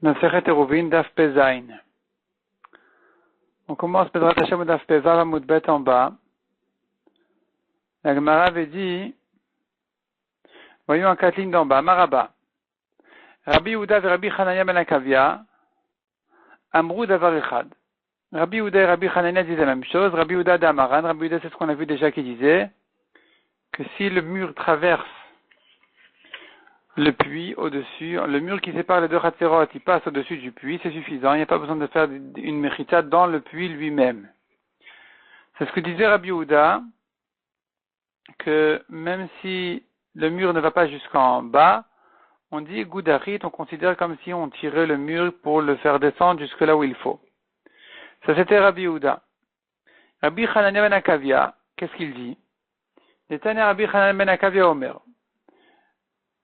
Masechet Eruvin, Daf Pezain. On commence Pedrat Hashem Daf Pezav Amoudbet en bas. La Gemara avait dit, voyons en 4 lignes d'en bas, Maraba. Rabbi Yehuda et Rabbi Hanania ben Akavia, Amrou Davar Echad. Rabbi Yehuda et Rabbi Hanania disaient la même chose. Rabbi Yehuda d'Amaran, Rabbi Yehuda c'est ce qu'on a vu déjà qui disait que si le mur traverse le puits au-dessus, le mur qui sépare les deux Hatzerot, il passe au-dessus du puits, c'est suffisant, il n'y a pas besoin de faire une mechitza dans le puits lui-même. C'est ce que disait Rabbi Yehuda, que même si le mur ne va pas jusqu'en bas, on dit Goudarit, on considère comme si on tirait le mur pour le faire descendre jusque là où il faut. Ça c'était Rabbi Yehuda. Rabbi Hanania ben Akavia, qu'est-ce qu'il dit? Netanya Rabbi Hanania ben Akavia Omer.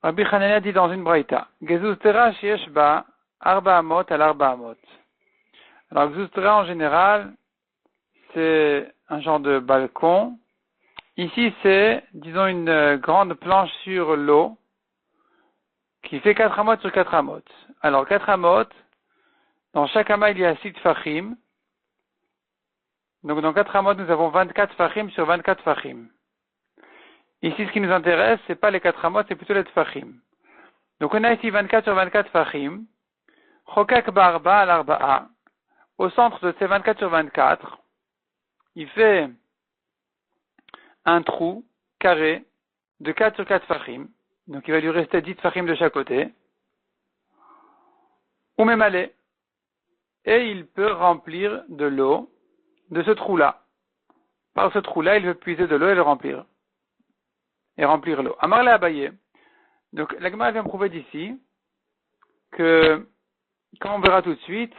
Rabbi Hanania dit dans une braïta, Gezustera sheyeshba arba amot al arba amot. Alors Gezustera en général, c'est un genre de balcon. Ici c'est, disons, une grande planche sur l'eau qui fait 4 amot sur 4 amot. Alors 4 amot, dans chaque amas il y a 6 fachim. Donc dans 4 amot nous avons 24 fachim sur 24 fachim. Ici, ce qui nous intéresse, c'est pas les 4 amot, c'est plutôt les tfachim. Donc, on a ici 24 sur 24 fachim. Chokak barba al arba'a. Au centre de ces 24 sur 24, il fait un trou carré de 4 sur 4 fachim. Donc, il va lui rester 10 fachim de chaque côté. Ou même aller. Et il peut remplir de l'eau de ce trou-là. Par ce trou-là, il veut puiser de l'eau et le remplir. Et remplir l'eau. Amar le Abaye. Donc, la Gemara vient prouver d'ici que, comme on verra tout de suite,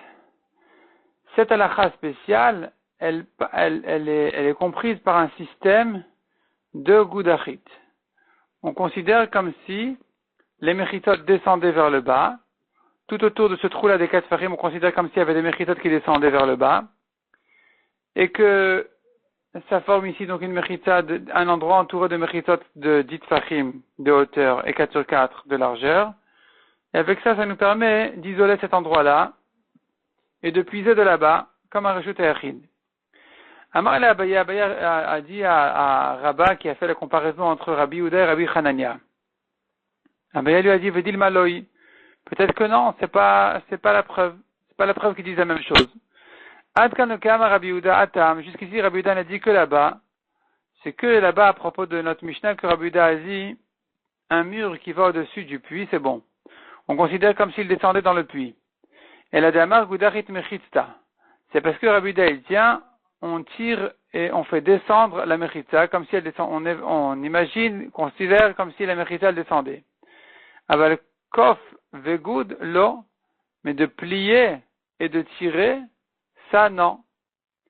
cette halakha spéciale, elle est comprise par un système de Goudachit. On considère comme si les mechitot descendaient vers le bas. Tout autour de ce trou-là des 4 farim, on considère comme s'il y avait des mechitot qui descendaient vers le bas. Et que ça forme ici donc une mechitza, un endroit entouré de mechitot de 10 fachim de hauteur et 4 sur 4 de largeur. Et avec ça, ça nous permet d'isoler cet endroit-là et de puiser de là-bas comme un reshut hayachid. Amar el Abaye a dit à Rabba qui a fait la comparaison entre Rabbi Yehuda et Rabbi Hanania. Abaye lui a dit Vedil maloi. Peut-être que non, c'est pas la preuve. C'est pas la preuve qu'ils disent la même chose. Jusqu'ici, Rabbi Yehuda n'a dit que là-bas. C'est que là-bas, à propos de notre Mishnah, que Rabbi Yehuda a dit un mur qui va au-dessus du puits, c'est bon. On considère comme s'il descendait dans le puits. Et la Damar Gudarit Mechitza. C'est parce que Rabbi Yehuda, il tient, on tire et on fait descendre la Mechitza comme si elle descend. On imagine, considère comme si la Mechitza elle descendait. Aval Kof Vegud Lo, mais de plier et de tirer, ça, non.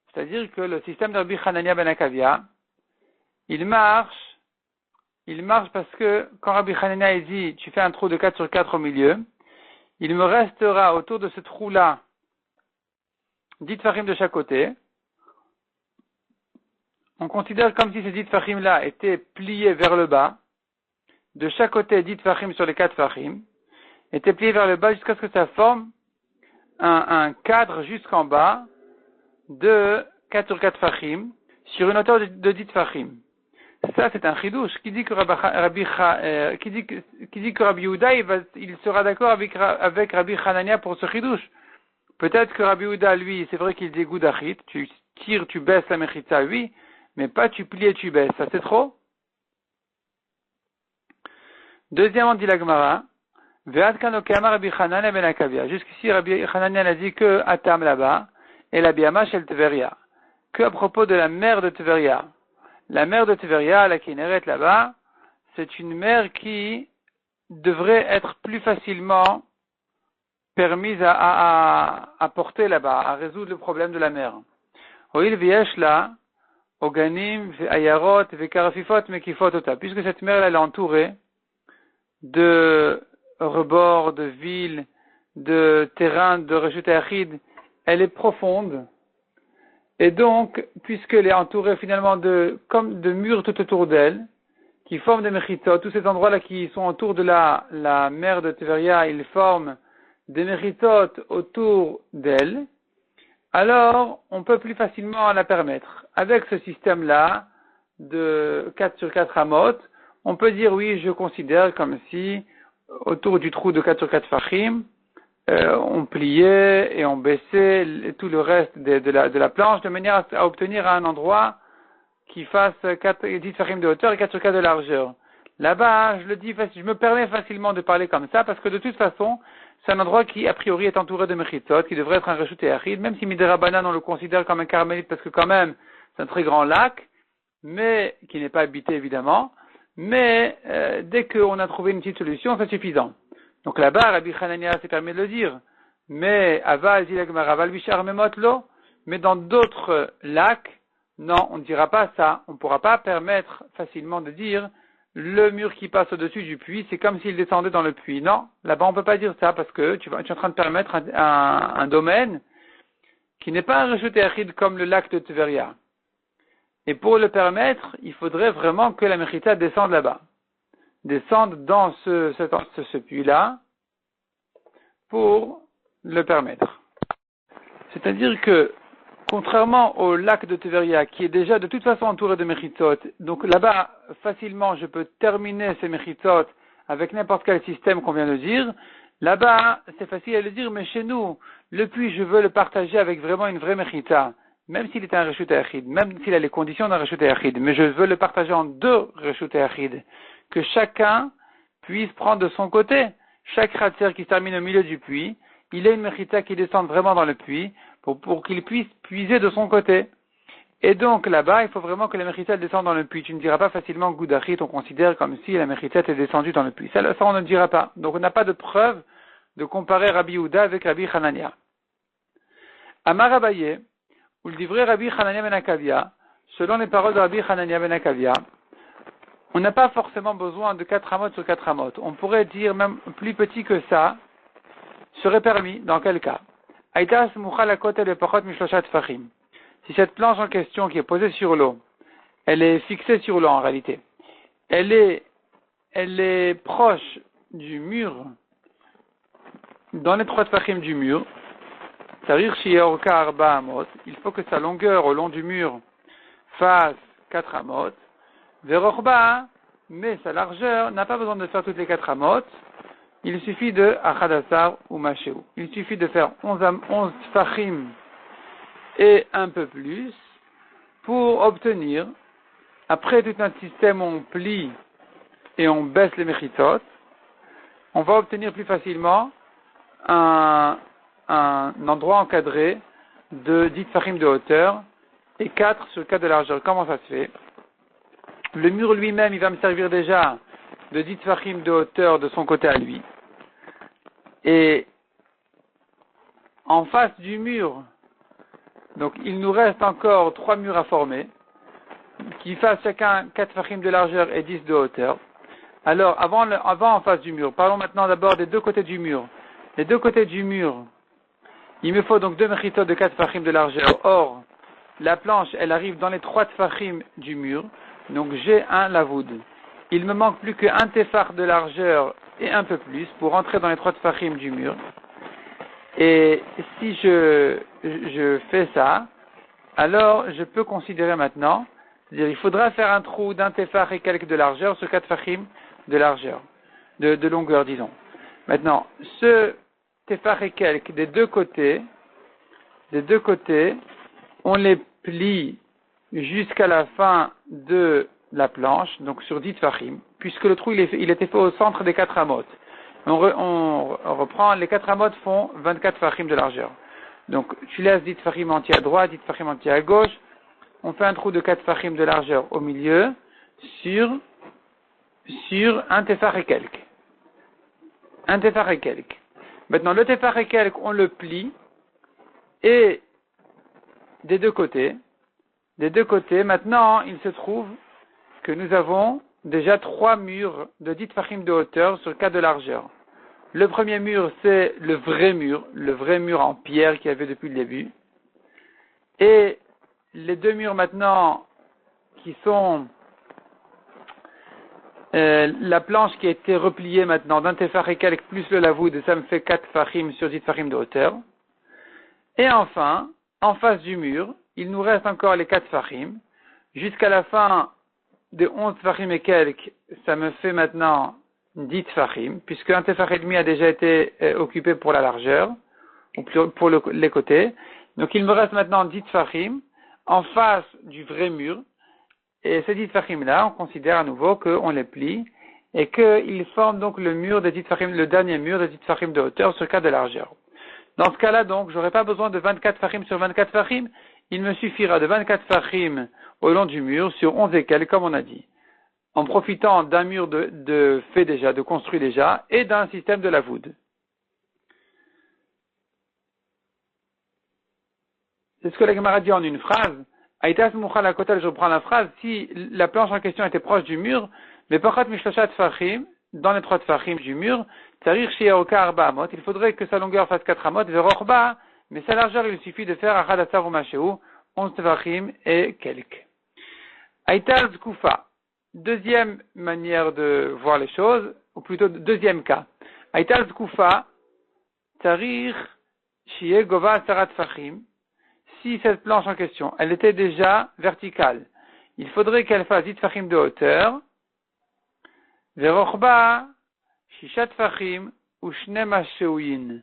C'est-à-dire que le système de Rabbi Hanania ben Akavia, il marche parce que quand Rabbi Hanania dit, tu fais un trou de 4 sur 4 au milieu, il me restera autour de ce trou-là 10 fachim de chaque côté. On considère comme si ces 10 fachim-là étaient pliés vers le bas. De chaque côté, 10 fachim sur les 4 fachim, étaient pliés vers le bas jusqu'à ce que ça forme un cadre jusqu'en bas de 4 sur 4 fachim sur une hauteur de 10 fachim. Ça, c'est un chidouche. Qui dit que Rabbi Yehuda, il sera d'accord avec Rabbi Hanania pour ce chidouche. Peut-être que Rabbi Yehuda, lui, c'est vrai qu'il dit Goudachit, tu tires, tu baisses la mechitza, oui, mais pas tu plies et tu baisses. Ça, c'est trop. Deuxièmement, dit la Gemara, Rabbi Hanania ben Akavia. Jusqu'ici, Rabbi Hanania a dit que Atam là-bas, et la Biyama shel Tveria. Que à propos de la mer de Tveria. La mer de Tveria, la Kinneret là-bas, c'est une mer qui devrait être plus facilement permise à porter là-bas, à résoudre le problème de la mer. Oil viesh là, Oganim, Ayarot, Vekarafifot, Mekifotota. Puisque cette mer elle est entourée de rebords, de villes, de terrains, de reshut hayachid, elle est profonde. Et donc, puisqu'elle est entourée finalement comme de murs tout autour d'elle, qui forment des mechitzot, tous ces endroits-là qui sont autour de la mer de Tveria, ils forment des méchitot autour d'elle, alors on peut plus facilement la permettre. Avec ce système-là, de 4 sur 4 amot, on peut dire oui, je considère comme si autour du trou de 4 sur 4 fachim, on pliait et on baissait tout le reste de la planche de manière à obtenir un endroit qui fasse 10 fachim de hauteur et 4 sur 4 de largeur. Là-bas, je me permets facilement de parler comme ça parce que de toute façon, c'est un endroit qui, a priori, est entouré de mechitot, qui devrait être un reshut éachid, même si Midirabanan, on le considère comme un carmélite parce que quand même, c'est un très grand lac, mais qui n'est pas habité évidemment, mais dès qu'on a trouvé une petite solution, c'est suffisant. Donc là-bas, Rabbi Hanania s'est permis de le dire, mais aval aval bishar memot lo, mais dans d'autres lacs, non, on ne dira pas ça, on ne pourra pas permettre facilement de dire le mur qui passe au-dessus du puits, c'est comme s'il descendait dans le puits. Non, là-bas on ne peut pas dire ça parce que tu es en train de permettre un domaine qui n'est pas un reshut éachid comme le lac de Tveria. Et pour le permettre, il faudrait vraiment que la Mechita descende là-bas. Descende dans ce puits-là pour le permettre. C'est-à-dire que, contrairement au lac de Tveria, qui est déjà de toute façon entouré de Mechitot, donc là-bas, facilement, je peux terminer ces Mechitot avec n'importe quel système qu'on vient de dire. Là-bas, c'est facile à le dire, mais chez nous, le puits, je veux le partager avec vraiment une vraie Mechita. Même s'il est un reshut éachid, même s'il a les conditions d'un reshut éachid, mais je veux le partager en 2 reshut éachid, que chacun puisse prendre de son côté. Chaque ratzer qui se termine au milieu du puits, il a une mechita qui descend vraiment dans le puits, pour qu'il puisse puiser de son côté. Et donc là-bas, il faut vraiment que la mechita descende dans le puits. Tu ne diras pas facilement goudachit, on considère comme si la mechita est descendue dans le puits. Ça, on ne dira pas. Donc on n'a pas de preuve de comparer Rabbi Yehuda avec Rabbi Hanania. Amar Abaye, ou le livret Rabbi Hanania ben Akavia, selon les paroles de Rabbi Hanania ben Akavia, on n'a pas forcément besoin de 4 amot sur 4 amot. On pourrait dire même plus petit que ça, serait permis, dans quel cas? Si cette planche en question qui est posée sur l'eau, elle est fixée sur l'eau en réalité, elle est proche du mur, dans les 3 tfachim du mur, il faut que sa longueur au long du mur fasse 4 amot. Verochba, mais sa largeur n'a pas besoin de faire toutes les 4 amot. Il suffit de achadassar ou machéou. Il suffit de faire 11 tfachim et un peu plus pour obtenir, après tout notre système où on plie et on baisse les mechitot, on va obtenir plus facilement un endroit encadré de 10 tfachim de hauteur et 4 sur 4 de largeur. Comment ça se fait? Le mur lui-même, il va me servir déjà de 10 tfachim de hauteur de son côté à lui. Et en face du mur, donc il nous reste encore 3 murs à former, qui fassent chacun 4 tfachim de largeur et 10 de hauteur. Alors, avant en face du mur, parlons maintenant d'abord des 2 côtés du mur. Les 2 côtés du mur, il me faut donc 2 mechitot de 4 tfachim de largeur. Or, la planche, elle arrive dans les 3 tfachim du mur. Donc j'ai un lavoud. Il me manque plus qu'un tefar de largeur et un peu plus pour entrer dans les 3 tfachim du mur. Et si je fais ça, alors je peux considérer maintenant, c'est-à-dire il faudra faire un trou d'un tefar et quelques de largeur sur 4 tfachim de largeur, de longueur disons. Maintenant, ce tefar et quelques des deux côtés, on les plie jusqu'à la fin de la planche, donc sur 10 tfachim, puisque le trou il était fait au centre des 4 amot. On reprend, les 4 amot font 24 tfachim de largeur. Donc tu laisses 10 tfachim entiers à droite, 10 tfachim entiers à gauche, on fait un trou de 4 tfachim de largeur au milieu, sur un tefar et quelques. Un tefar et quelques. Maintenant le tefar et quelques, on le plie, et des deux côtés, maintenant, il se trouve que nous avons déjà 3 murs de 10 tfachim de hauteur sur 4 de largeur. Le premier mur, c'est le vrai mur en pierre qu'il y avait depuis le début. Et les 2 murs maintenant qui sont la planche qui a été repliée maintenant d'un tefach et quelques plus le lavoud, ça me fait 4 fachim sur 10 fachim de hauteur. Et enfin, en face du mur, il nous reste encore les 4 fachim. Jusqu'à la fin des 11 fachim et quelques, ça me fait maintenant 10 fachim, puisque un tefach et demi a déjà été occupé pour la largeur, ou pour les côtés. Donc il me reste maintenant 10 fachim en face du vrai mur. Et ces 10 fachim là, on considère à nouveau qu'on les plie et qu'ils forment donc le mur des 10 fachim, le dernier mur des 10 fachim de hauteur sur 4 de largeur. Dans ce cas-là, donc, j'aurai pas besoin de 24 fachim sur 24 fachim. Il me suffira de 24 fachim au long du mur sur 11 et quelques, comme on a dit. En profitant d'un mur de fait déjà, de construit déjà, et d'un système de lavoud. C'est ce que la Gemara dit en une phrase. Aïtas Mouchal à côté, je reprends la phrase. Si la planche en question était proche du mur, mais Pachat Mishloshat Fachim, dans les 3 Fachim du mur, Tsarir Shiaoka Arba Amot, il faudrait que sa longueur fasse 4 Amot, Verochba, mais sa largeur, il suffit de faire Achad Asar ou Mashéou, 11 Fachim et quelques. Aïtas Koufa. Deuxième manière de voir les choses, ou plutôt deuxième cas. Aïtas Koufa, Tsarir Shiegova Sarat Fachim. Si cette planche en question, elle était déjà verticale, il faudrait qu'elle fasse 10 fachim de hauteur, verochba, shishat fachim, ou shnem hasheuin.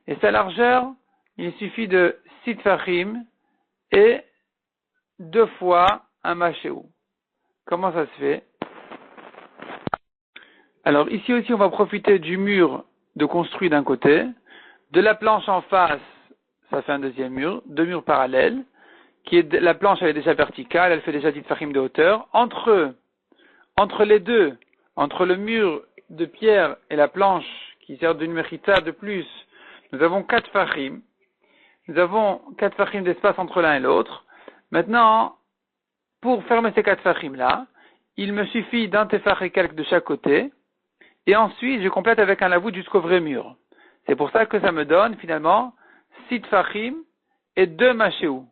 Et sa largeur, il suffit de 6 fachim et 2 fois un mashéou. Comment ça se fait? Alors ici aussi, on va profiter du mur de construit d'un côté, de la planche en face, ça fait un deuxième mur, 2 murs parallèles, la planche elle est déjà verticale, elle fait déjà 10 fachim de hauteur. Entre les deux, entre le mur de pierre et la planche qui sert d'une mérita de plus, nous avons 4 fachim. Nous avons 4 fachim d'espace entre l'un et l'autre. Maintenant, pour fermer ces 4 fachim là, il me suffit d'un tefach et quelques de chaque côté, et ensuite je complète avec un lavoud jusqu'au vrai mur. C'est pour ça que ça me donne finalement 6 fachim et 2 mashéou.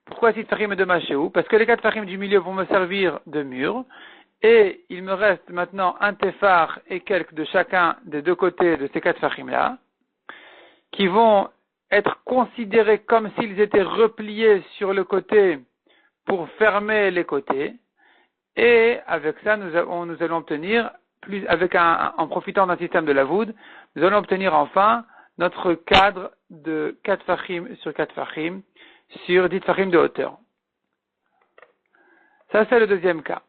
Pourquoi 6 fachim et 2 mashéou? Parce que les 4 fachim du milieu vont me servir de mur, et il me reste maintenant un tefach et quelques de chacun des deux côtés de ces 4 fachim là, qui vont être considérés comme s'ils étaient repliés sur le côté pour fermer les côtés, et avec ça nous allons obtenir, en profitant d'un système de lavoud, nous allons obtenir enfin notre cadre de 4 fachim sur 4 fachim sur 10 fachim de hauteur. Ça, c'est le deuxième cas.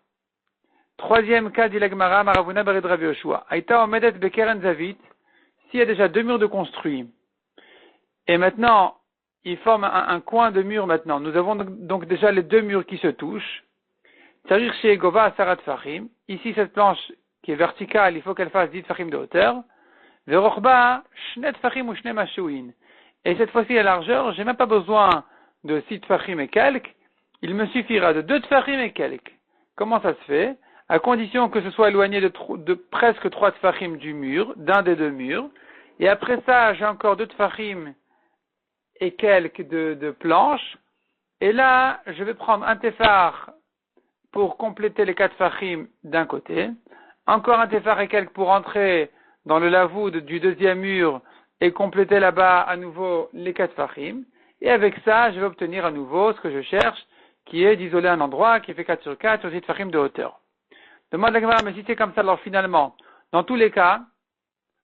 Troisième cas, dit la Gemara, Maravuna Bered Rav Yoshua. Aïta Omedet Bekeren Zavit, s'il y a déjà 2 murs de construit, et maintenant, il forme un coin de mur maintenant. Nous avons donc déjà les 2 murs qui se touchent. Tsarir Sheegova Sarat Fachim. Ici, cette planche qui est verticale, il faut qu'elle fasse 10 fachim de hauteur. Verochba, shnet fachim ou shne mashouin. Et cette fois-ci, la largeur, j'ai même pas besoin de 6 fachim et quelques. Il me suffira de 2 fachim et quelques. Comment ça se fait? À condition que ce soit éloigné de presque 3 fachim du mur, d'un des 2 murs. Et après ça, j'ai encore 2 fachim et quelques de planches. Et là, je vais prendre un tefar pour compléter les 4 fachim d'un côté. Encore un tefar et quelques pour entrer dans le lavoud du deuxième mur et compléter là-bas à nouveau les 4 fachim. Et avec ça, je vais obtenir à nouveau ce que je cherche, qui est d'isoler un endroit qui fait 4 sur 4 sur 10 fachim de hauteur. Demande la Gemara, mais si c'est comme ça, alors finalement, dans tous les cas,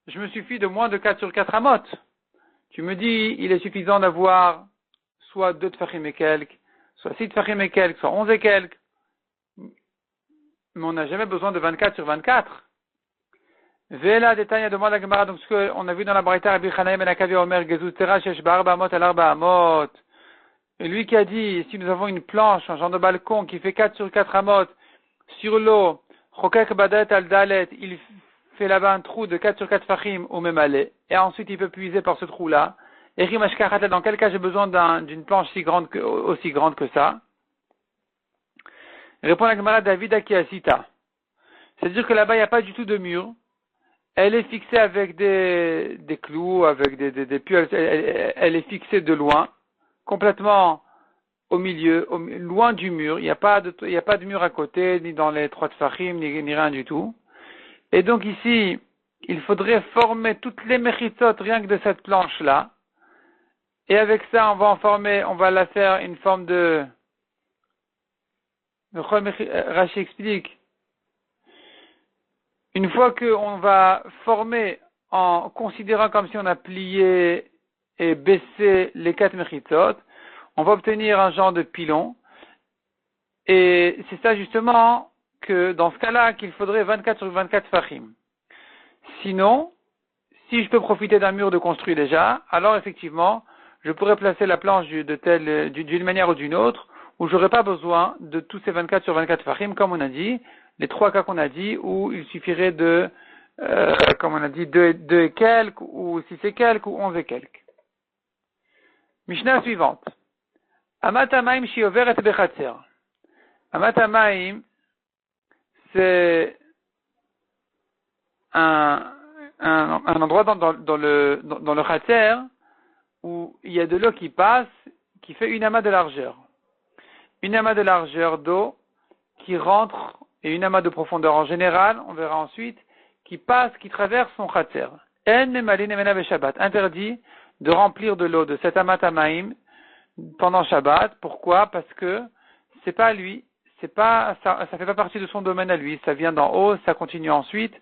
je me suffis de moins de 4 sur 4 amot. Tu me dis, il est suffisant d'avoir soit 2 tfachim et quelques, soit 6 tfachim et quelques, soit 11 et quelques. Mais on n'a jamais besoin de 24 sur 24. Vela détail demande la Gemara, donc ce qu'on a vu dans la Braïta, Rabbi Chanaïm ben Akavi Omer Gezutera Shesh Barba Amot al Arba Amot. Et lui qui a dit, si nous avons une planche, un genre de balcon qui fait 4 sur 4 amot, sur l'eau, Chokek Badet al Dalet, il fait là-bas un trou de 4 sur 4 fachim au même aller, et ensuite il peut puiser par ce trou-là. Et Rimashkachatel, dans quel cas j'ai besoin d'une planche aussi grande que ça? Répond la Gemara David Akiasita. C'est-à-dire que là-bas il n'y a pas du tout de mur. Elle est fixée avec des clous, avec des pieux, elle est fixée de loin, complètement au milieu, loin du mur. Il n'y a pas de mur à côté, ni dans les 3 tfachim, ni rien du tout. Et donc ici, il faudrait former toutes les mechitzot rien que de cette planche-là. Et avec ça, on va la faire une forme de... Rashi explique. Une fois qu'on va former en considérant comme si on a plié et baissé les 4 mechitzot, on va obtenir un genre de pilon. Et c'est ça justement que dans ce cas-là qu'il faudrait 24 sur 24 fachim. Sinon, si je peux profiter d'un mur de construit déjà, alors effectivement, je pourrais placer la planche d'une manière ou d'une autre, où j'aurais pas besoin de tous ces 24 sur 24 fachim, comme on a dit, les 3 cas qu'on a dit, où il suffirait de, comme on a dit, 2 et quelques, ou 6 et quelques, ou 11 et quelques. Mishnah suivante. Amatamaim shioveret bechatzer. Amatamaim, c'est un endroit dans le khatser où il y a de l'eau qui passe, qui fait une amas de largeur. Une amas de largeur d'eau qui rentre, et une amas de profondeur en général, on verra ensuite, qui passe, qui traverse son khatser. Interdit de remplir de l'eau de cet amat amaim pendant Shabbat. Pourquoi? Parce que c'est pas lui, ça fait pas partie de son domaine à lui, ça vient d'en haut, ça continue ensuite.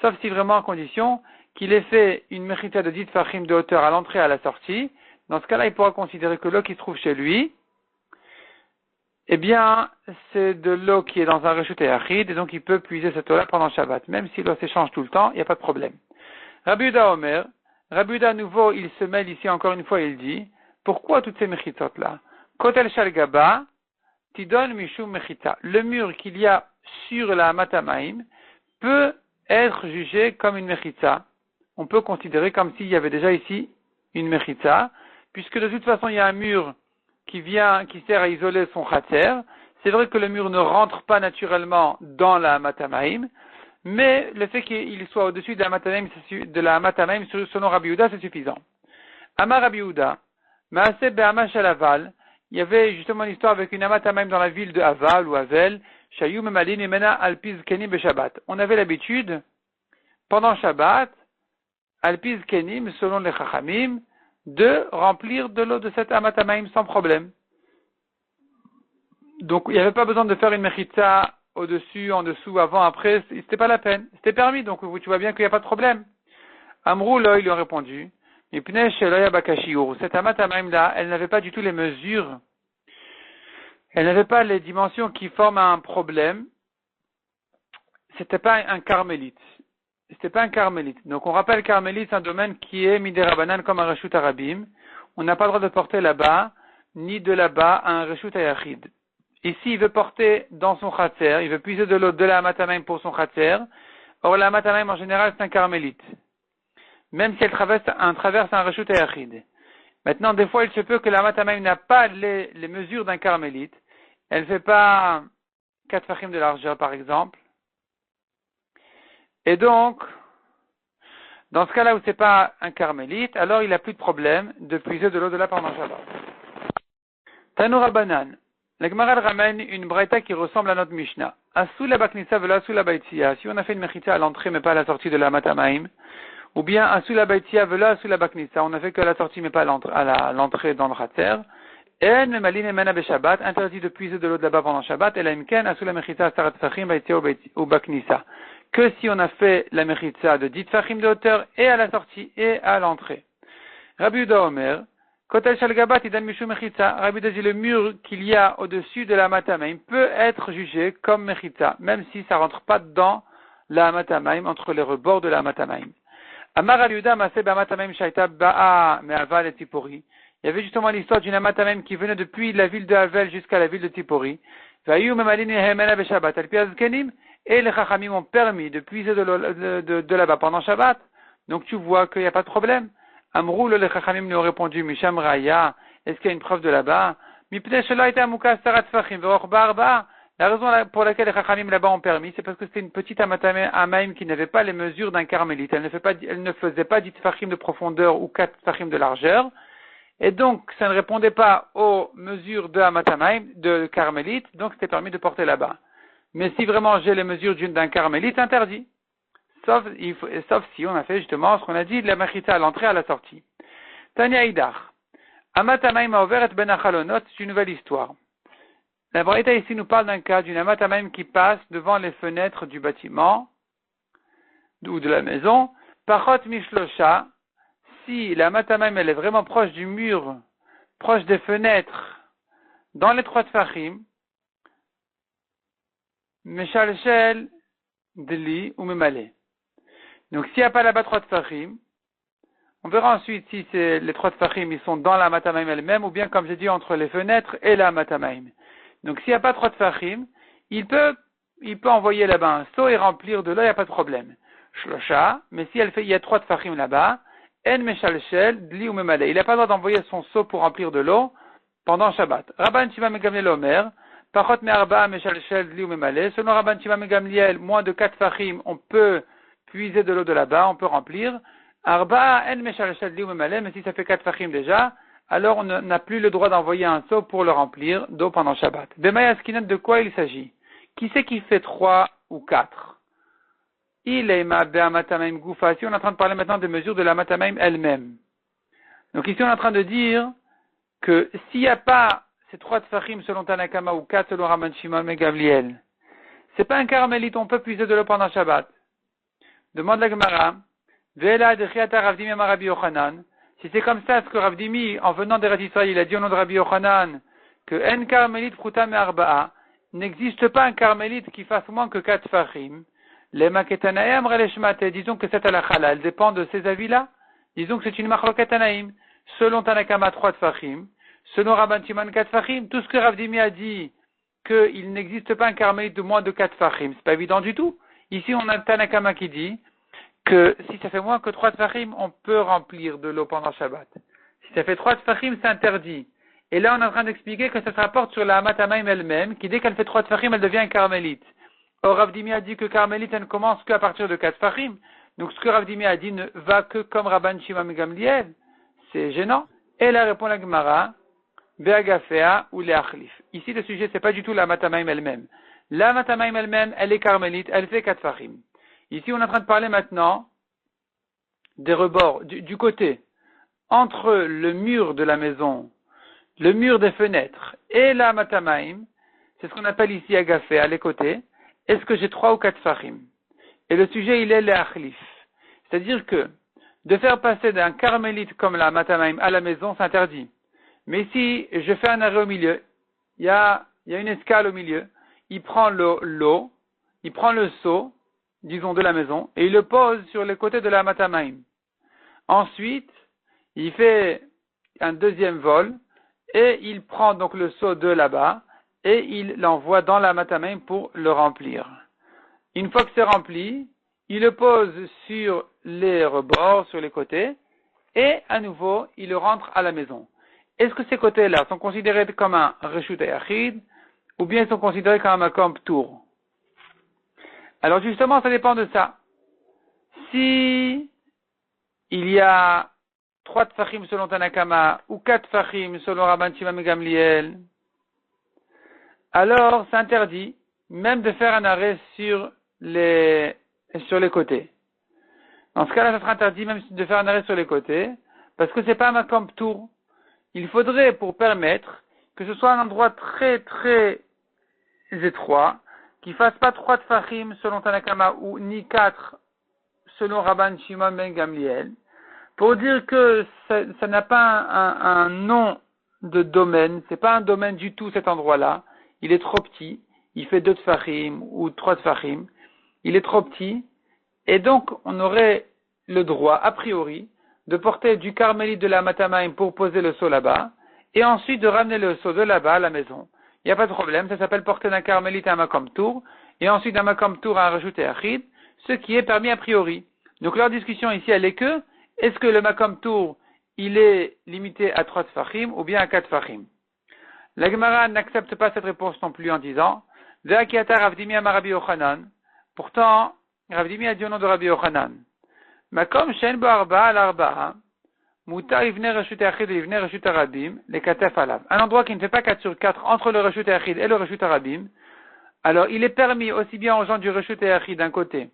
Sauf si vraiment en condition qu'il ait fait une mechita de 10 fachim de hauteur à l'entrée et à la sortie. Dans ce cas-là, il pourra considérer que l'eau qui se trouve chez lui, eh bien, c'est de l'eau qui est dans un reshut yachid, et donc il peut puiser cette eau-là pendant Shabbat. Même si l'eau s'échange tout le temps, il n'y a pas de problème. Rabbi Yehuda Omer, Rabbi Yehuda à nouveau, il se mêle ici encore une fois, il dit, pourquoi toutes ces mechitot-là? Kotel Shalgaba, Tidon Mishum Mechita. Le mur qu'il y a sur la Matamaim peut être jugé comme une mechitza. On peut considérer comme s'il y avait déjà ici une mechitza, puisque de toute façon il y a un mur qui sert à isoler son khatser. C'est vrai que le mur ne rentre pas naturellement dans la Matamaim, mais le fait qu'il soit au-dessus de la Matamaim, selon Rabbi Yehuda, c'est suffisant. Amar Rabbi Yehuda, Maaseh be'ama shalaval, il y avait justement l'histoire avec une Amatamaim dans la ville de Aval ou Avel, Shayu Memalin et Mena Alpiz Kenim Shabbat. On avait l'habitude, pendant Shabbat, Alpiz Kenim, selon les Chachamim, de remplir de l'eau de cette Amatamaim sans problème. Donc, il n'y avait pas besoin de faire une mechitza au-dessus, en dessous, avant, après, c'était pas la peine. C'était permis, donc tu vois bien qu'il n'y a pas de problème. Amrou, là, il lui a répondu, cette Amatamaim là, elle n'avait pas du tout les mesures. Elle n'avait pas les dimensions qui forment un problème. C'était pas un carmélite. C'était pas un carmélite. Donc on rappelle carmélite, c'est un domaine qui est midé rabanan comme un reshut arabim. On n'a pas le droit de porter là-bas, ni de là-bas, un reshut ayachid. Ici, il veut porter dans son khatser, il veut puiser de l'eau de la Amatamaim pour son khatser. Or la Amatamaim en général, c'est un carmélite. Même si elle traverse un reshut ayachid. Maintenant, des fois, il se peut que la Amatamaim n'a pas les mesures d'un carmélite. Elle ne fait pas 4 fachim de largeur, par exemple. Et donc, dans ce cas-là où c'est pas un carmélite, alors il n'a plus de problème de puiser de l'eau de là pendant Shabbat. Tanoura Banan. La Gemara ramène une braïta qui ressemble à notre Mishnah. Asou la baknissa vela asou la baïtia. Si on a fait une mechita à l'entrée mais pas à la sortie de la matamaim, ou bien asou la baïtia vela asou la baknissa, on a fait que à la sortie mais pas à l'entrée dans le khatser. En memalin emena beshabbat, interdit de puiser de l'eau de là-bas pendant Shabbat, et la imken asou la mechita sarat fachim baïtia ou baknissa. Que si on a fait la mechitza de 10 fachim de hauteur et à la sortie et à l'entrée. Rabbi Yehuda Omer, Kotel Shalgabat idan mishu mechitza. Rabbi Yehuda dit le mur qu'il y a au-dessus de la matamaim peut être jugé comme mechitza, même si ça rentre pas dans la matamaim, entre les rebords de la matamaim. Amar Rabbi Yehuda maseh ba'matamaim shaita ba'a me'aval et Tipori. Il y avait justement l'histoire d'une matamaim qui venait depuis la ville de Havel jusqu'à la ville de Tipori. Vayu memalin hemena beshabbat al pi azkenim. Et les Chachamim ont permis de puiser de là-bas pendant Shabbat. Donc tu vois qu'il n'y a pas de problème. Amrou, les Chachamim lui ont répondu, Misham Raya, est-ce qu'il y a une preuve de là-bas? La raison pour laquelle les Chachamim là-bas ont permis, c'est parce que c'était une petite amaim qui n'avait pas les mesures d'un carmélite. Elle ne faisait pas 10 fachim de profondeur ou 4 fachim de largeur. Et donc, ça ne répondait pas aux mesures de Amatamaim, de carmélite, donc c'était permis de porter là-bas. Mais si vraiment j'ai les mesures d'un carmélite, interdit. Sauf si on a fait justement ce qu'on a dit de la machita à l'entrée à la sortie. Tanya Idar. Amatamaim Overet Ben Achalonot, c'est une nouvelle histoire. La Braïta ici nous parle d'un cas d'une amatamaim qui passe devant les fenêtres du bâtiment ou de la maison. Pachot Mishlosha, si la amatamaim elle est vraiment proche du mur, proche des fenêtres, dans les 3 tfachim, Meshalshel, Deli ou Memale. Donc s'il n'y a pas là-bas 3 tfachim, on verra ensuite si les 3 tfachim ils sont dans la matamaim elle-même ou bien comme j'ai dit entre les fenêtres et la matamaim. Donc s'il n'y a pas 3 tfachim, il peut envoyer là-bas un seau et remplir de l'eau, il n'y a pas de problème. Shlosha, mais si il y a 3 tfachim là-bas, en meshalshel, dli ou memale. Il n'a pas le droit d'envoyer son seau pour remplir de l'eau pendant Shabbat. Rabban Shimon ben Gamliel Omer, pachot me'arba meshalshel, dli ou memale. Selon Rabban Shimon ben Gamliel, moins de 4 tfachim, on peut puiser de l'eau de là-bas, on peut remplir. Arba en meshalshel, dli ou memale, mais si ça fait 4 tfachim déjà, alors on n'a plus le droit d'envoyer un seau pour le remplir d'eau pendant Shabbat. Bemayaskinet, de quoi il s'agit? Qui c'est qui fait 3 ou 4? Il est ma be'amatamaim goufa. Ici, on est en train de parler maintenant des mesures de la matamaim elle-même. Donc ici, on est en train de dire que s'il n'y a pas ces 3 tfachim selon Tanakama ou 4 selon Rabban Shimon ben Gamliel, c'est pas un carmélite, on peut puiser de l'eau pendant Shabbat. Demande la Gemara, Ve'ela dechiata Rav Dimi amar Rabbi Yochanan. Si c'est comme ça, ce que Rav Dimi, en venant d'Eretz Yisraël, il a dit au nom de Rabbi Yochanan, que en carmélite pruta me arba'a, n'existe pas un carmélite qui fasse moins que 4 tfachim. Les maketanaïm releshmate, disons que cette halakha-là, elle dépend de ces avis-là. Disons que c'est une machloketanaïm. Selon Tanakama 3 tfachim, selon Rabban Shimon 4 tfachim, tout ce que Rav Dimi a dit, qu'il n'existe pas un carmélite de moins de 4 tfachim, c'est pas évident du tout. Ici, on a Tanakama qui dit que si ça fait moins que 3 tfachim, on peut remplir de l'eau pendant Shabbat. Si ça fait 3 tfachim, c'est interdit. Et là, on est en train d'expliquer que ça se rapporte sur la matamaim elle-même, qui dès qu'elle fait 3 tfachim, elle devient un carmélite. Or, Rav Dimi a dit que carmélite, elle ne commence qu'à partir de 4 tfachim. Donc, ce que Rav Dimi a dit ne va que comme Rabban Shimon ben Gamliel. C'est gênant. Et là, répond la Gemara, Be'agafea ou Le'achlif. Ici, le sujet, c'est pas du tout la matamaim elle-même. La matamaim elle-même, elle est carmélite, elle fait 4 tfachim. Ici, on est en train de parler maintenant des rebords, du côté, entre le mur de la maison, le mur des fenêtres et la matamaim, c'est ce qu'on appelle ici agafea, les côtés. Est-ce que j'ai 3 ou 4 tfachim? Et le sujet, il est le'achlif. C'est-à-dire que, de faire passer d'un carmélite comme la matamaim à la maison, c'est interdit. Mais si je fais un arrêt au milieu, il y a une escale au milieu, il prend l'eau, il prend le seau, disons de la maison, et il le pose sur les côtés de la matamaim. Ensuite, il fait un deuxième vol, et il prend donc le seau de là-bas, et il l'envoie dans la matamaim pour le remplir. Une fois que c'est rempli, il le pose sur les rebords, sur les côtés, et à nouveau, il le rentre à la maison. Est-ce que ces côtés-là sont considérés comme un reshut hayachid, ou bien ils sont considérés comme un makom ptour? Alors justement, ça dépend de ça. Si il y a 3 tfachim selon Tanakama, ou 4 tfachim selon Rabban Shimon ben Gamliel, alors c'est interdit même de faire un arrêt sur les côtés. Dans ce cas-là, ça sera interdit même de faire un arrêt sur les côtés, parce que c'est pas un makom ptour. Il faudrait, pour permettre que ce soit un endroit très très étroit, qui fasse pas 3 tfachim selon Tanakama ou ni 4 selon Rabban Shimon ben Gamliel, pour dire que ça n'a pas un nom de domaine, c'est pas un domaine du tout cet endroit-là, il est trop petit, il fait 2 tfachim ou 3 tfachim, il est trop petit, et donc on aurait le droit, a priori, de porter du carmélite de la matamaim pour poser le seau là-bas, et ensuite de ramener le seau de là-bas à la maison. Il n'y a pas de problème, ça s'appelle porter d'un carmélite à un makom tour, et ensuite d'un makom tour à un rajouté achid, ce qui est permis a priori. Donc leur discussion ici, elle est que, est-ce que le makom tour, il est limité à 3 tfachim ou bien à 4 tfachim? La Gemara n'accepte pas cette réponse non plus en disant, Ve'akiata Rav Dimi amar Rabbi Yochanan. Pourtant, Rav Dimi a dit au nom de Rabbi Yochanan, Makom shen bo arba'a al arba'a, mutar ivne reshut achid et ivne reshut arabim, les katef alav. Un endroit qui ne fait pas 4 sur 4 entre le reshut achid et le reshut arabim, alors il est permis aussi bien aux gens du Reshut Yachid d'un côté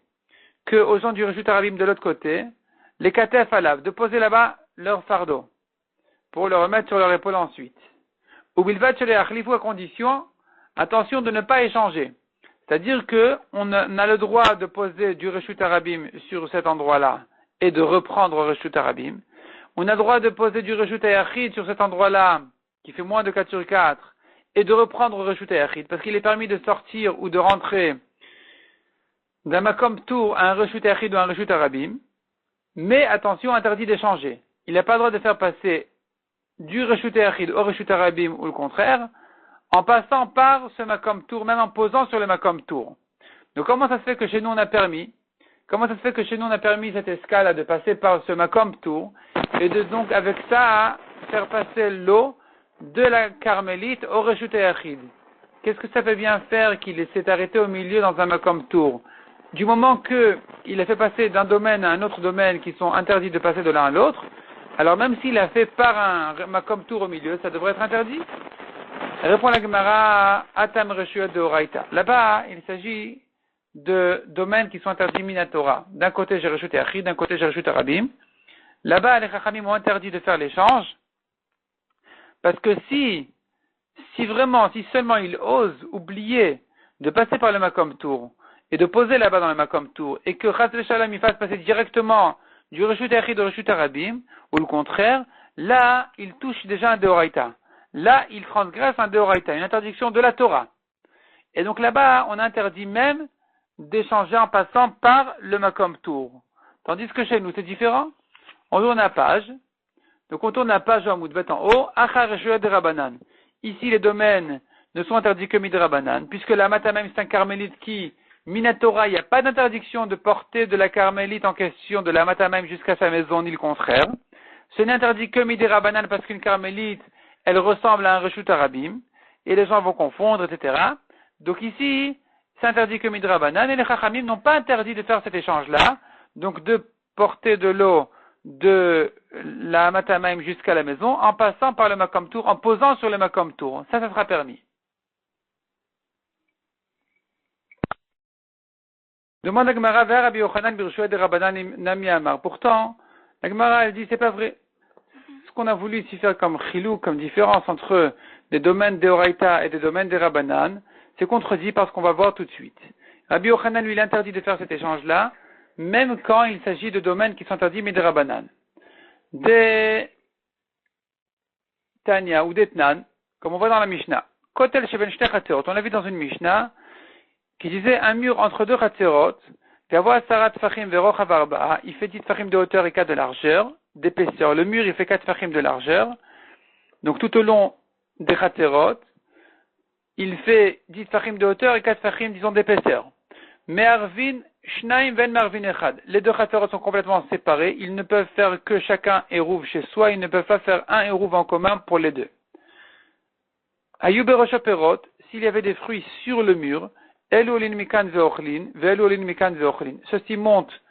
que aux gens du Reshut Arabim de l'autre côté, les Katef Alav, de poser là-bas leur fardeau pour le remettre sur leur épaule ensuite. Ou Bilvat Shele Achlifu, à condition, attention de ne pas échanger. C'est-à-dire que on a le droit de poser du Reshut Arabim sur cet endroit-là et de reprendre Reshut Arabim. On a le droit de poser du Reshut Yachid sur cet endroit-là qui fait moins de 4 sur 4 et de reprendre Reshut Yachid parce qu'il est permis de sortir ou de rentrer d'un Makom Tour à un Reshut Yachid ou un Reshut Arabim. Mais attention, interdit d'échanger. Il n'a pas le droit de faire passer du Reshut Yachid au Reshut Arabim ou le contraire, en passant par ce Makom Tour, même en posant sur le Makom Tour. Donc comment ça se fait que chez nous on a permis cette escale de passer par ce Makom Tour, et de donc avec ça faire passer l'eau de la Carmélite au Reshut Yachid? Qu'est-ce que ça peut bien faire qu'il s'est arrêté au milieu dans un Makom Tour? Du moment qu'il a fait passer d'un domaine à un autre domaine qui sont interdits de passer de l'un à l'autre, alors même s'il a fait par un Makom Tour au milieu, ça devrait être interdit. Répond la Gemara, Atam Reshut de Oraita. Là-bas, il s'agit de domaines qui sont interdits Minatora. D'un côté, j'ai Reshut Yachid, d'un côté, j'ai Reshut Arabim. Là-bas, les Chachamim ont interdit de faire l'échange, parce que si seulement il ose oublier de passer par le Makom Tour, et de poser là-bas dans le Makom Tour, et que Chas V'Shalom il fasse passer directement du Reshut Yachid au Reshut Arabim, ou le contraire, là, il touche déjà un Deoraita. Là, il transgresse un Deoraita, une interdiction de la Torah. Et donc là-bas, on interdit même d'échanger en passant par le Makom Tour. Tandis que chez nous, c'est différent. On tourne la page. Donc on tourne la page en Moudbet en haut. Achar Reshut de Rabanan. Ici, les domaines ne sont interdits que Midrabanan, puisque la Matamem, c'est un carmélite qui, Minatora, il n'y a pas d'interdiction de porter de la carmélite en question de la Matamem jusqu'à sa maison, ni le contraire. Ce n'est interdit que Midrabanan parce qu'une carmélite, elle ressemble à un Reshut Arabim, et les gens vont confondre, etc. Donc ici, c'est interdit que Midrabanan, et les Chachamim n'ont pas interdit de faire cet échange-là, donc de porter de l'eau de la Matamem jusqu'à la maison, en passant par le Makom Tour, en posant sur le Makom Tour. Ça sera permis. Demande la Gemara vers Rabbi Yochanan Birshua de Rabbanan Nami Amar. Pourtant, la Gemara elle dit c'est pas vrai. Ce qu'on a voulu ici faire comme chilou, comme différence entre des domaines d'Eoraita et des domaines de Rabbanan, c'est contredit par ce qu'on va voir tout de suite. Rabbi Yochanan lui il interdit de faire cet échange-là, même quand il s'agit de domaines qui sont interdits mais de Rabbanan. Des Tanya ou d'Etnan, comme on voit dans la Mishnah. Kotel Sheben Shtei Chatzerot, on l'a vu dans une Mishnah qui disait un mur entre deux Chatzerot, il fait 10 tfachim de hauteur et 4 de largeur, d'épaisseur. Le mur, il fait 4 tfachim de largeur. Donc tout au long des Chatzerot, il fait 10 tfachim de hauteur et 4 tfachim, disons, d'épaisseur. Mais Arvin, Shnaim ven Marvin Echad. Les deux Chatzerot sont complètement séparés. Ils ne peuvent faire que chacun érouve chez soi. Ils ne peuvent pas faire un érouve en commun pour les deux. Ayub Perot, s'il y avait des fruits sur le mur, ceux-ci montent